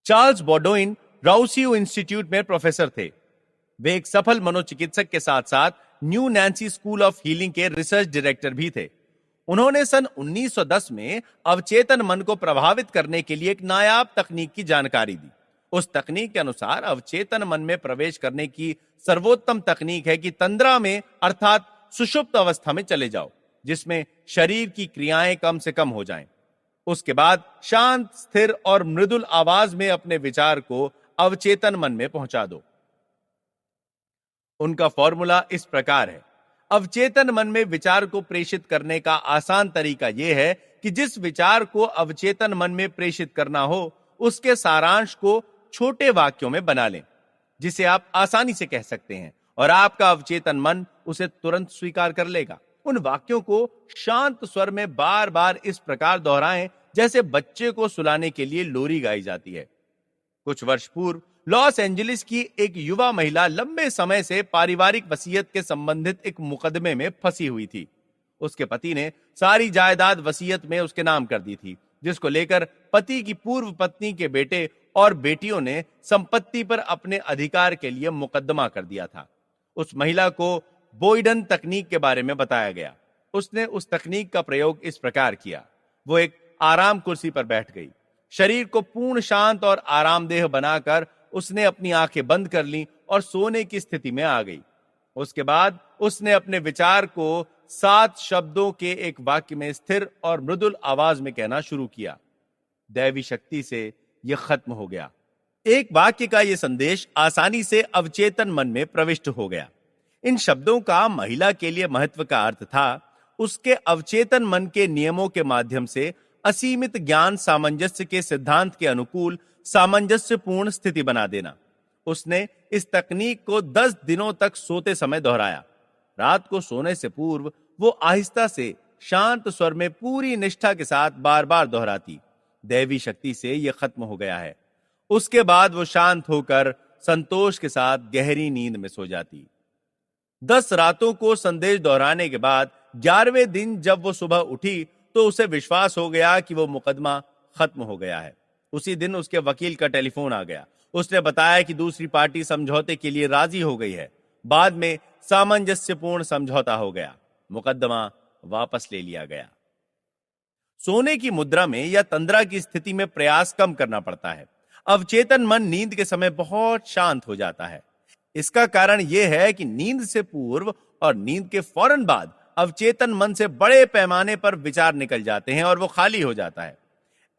Charles बॉडोइन राउसियो institute में professor थे। वे एक सफल मनोचिकित्सक के साथ साथ new Nancy school of healing के रिसर्च डायरेक्टर भी थे। उन्होंने सन 1910 में अवचेतन मन को प्रभावित करने के लिए एक नायाब तकनीक की जानकारी दी। उस तकनीक के अनुसार अवचेतन मन में प्रवेश करने की सर्वोत्तम तकनीक है कि तंद्रा में अर्थात सुषुप्त अवस्था में चले जाओ, जिसमें शरीर की क्रियाएं कम से कम हो जाएं। उसके बाद शांत, स्थिर और मृदुल आवाज में अपने विचार को अवचेतन मन में पहुंचा दो। उनका फॉर्मूला इस प्रकार है। अवचेतन मन में विचार को प्रेषित करने का आसान तरीका यह है कि जिस विचार को अवचेतन मन में प्रेषित करना हो उसके सारांश को छोटे वाक्यों में बना लें, जिसे आप आसानी से कह सकते हैं, और आपका अवचेतन मन उसे तुरंत स्वीकार कर लेगा। उन वाक्यों को शांत स्वर में बार बार इस प्रकार दोहराएं जैसे बच्चे को सुलाने के लिए लोरी गाई जाती है। कुछ वर्ष पूर्व लॉस एंजलिस की एक युवा महिला लंबे समय से पारिवारिक वसीयत के संबंधित एक मुकदमे में फंसी हुई थी। उसके पति ने सारी जायदाद वसीयत में उसके नाम कर दी थी, जिसको लेकर पति की पूर्व पत्नी के बेटे और बेटियों ने संपत्ति पर अपने अधिकार के लिए मुकदमा कर दिया था। उस महिला को बोइडन तकनीक के बारे में बताया गया। उसने उस तकनीक का प्रयोग इस प्रकार किया। वो एक आराम कुर्सी पर बैठ गई। शरीर को पूर्ण शांत और आरामदेह बनाकर उसने अपनी आंखें बंद कर ली और सोने की स्थिति में आ गई। उसके बाद उसने अपने विचार को 7 शब्दों के एक वाक्य में स्थिर और मृदुल आवाज में कहना शुरू किया। दैवी शक्ति से यह खत्म हो गया। एक वाक्य का यह संदेश आसानी से अवचेतन मन में प्रविष्ट हो गया। इन शब्दों का महिला के लिए महत्व का अर्थ था उसके अवचेतन मन के नियमों के माध्यम से असीमित ज्ञान सामंजस्य के सिद्धांत के अनुकूल सामंजस्यपूर्ण स्थिति बना देना। उसने इस तकनीक को 10 दिनों तक सोते समय दोहराया। रात को सोने से पूर्व वो आहिस्ता से शांत स्वर में पूरी निष्ठा के साथ बार बार दोहराती, दैवी शक्ति से यह खत्म हो गया है। उसके बाद वो शांत होकर संतोष के साथ गहरी नींद में सो जाती। 10 रातों को संदेश दोहराने के बाद 11वें दिन जब वो सुबह उठी तो उसे विश्वास हो गया कि वो मुकदमा खत्म हो गया है। उसी दिन उसके वकील का टेलीफोन आ गया। उसने बताया कि दूसरी पार्टी समझौते के लिए राजी हो गई है। बाद में सामंजस्यपूर्ण समझौता हो गया। मुकदमा वापस ले लिया गया। सोने की मुद्रा में या तंद्रा की स्थिति में प्रयास कम करना पड़ता है। अवचेतन मन नींद के समय बहुत शांत हो जाता है। इसका कारण यह है कि नींद से पूर्व और नींद के फौरन बाद अवचेतन मन से बड़े पैमाने पर विचार निकल जाते हैं और वो खाली हो जाता है।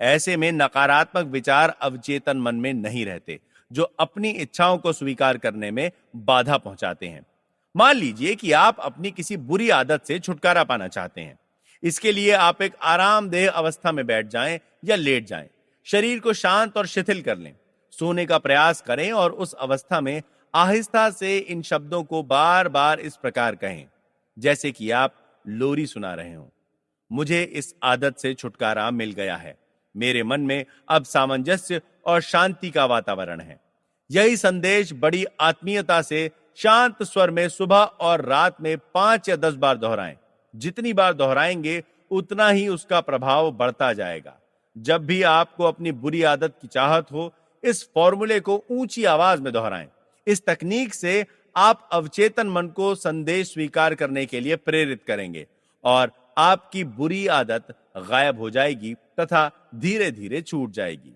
ऐसे में नकारात्मक विचार अवचेतन मन में नहीं रहते, जो अपनी इच्छाओं को स्वीकार करने में बाधा पहुंचाते हैं। मान लीजिए कि आप अपनी किसी बुरी आदत से छुटकारा पाना चाहते हैं। इसके लिए आप एक आरामदेह अवस्था में बैठ जाएं या लेट जाएं। शरीर को शांत और शिथिल कर लें। सोने का प्रयास करें और उस अवस्था में आहिस्ता से इन शब्दों को बार बार इस प्रकार कहें जैसे कि आप लोरी सुना रहे हो। मुझे इस आदत से छुटकारा मिल गया है। मेरे मन में अब सामंजस्य और शांति का वातावरण है। यही संदेश बड़ी आत्मीयता से शांत स्वर में सुबह और रात में 5 या 10 बार दोहराएं। जितनी बार दोहराएंगे उतना ही उसका प्रभाव बढ़ता जाएगा। जब भी आपको अपनी बुरी आदत की चाहत हो, इस फॉर्मूले को ऊंची आवाज में दोहराएं। इस तकनीक से आप अवचेतन मन को संदेश स्वीकार करने के लिए प्रेरित करेंगे और आपकी बुरी आदत गायब हो जाएगी तथा धीरे धीरे छूट जाएगी।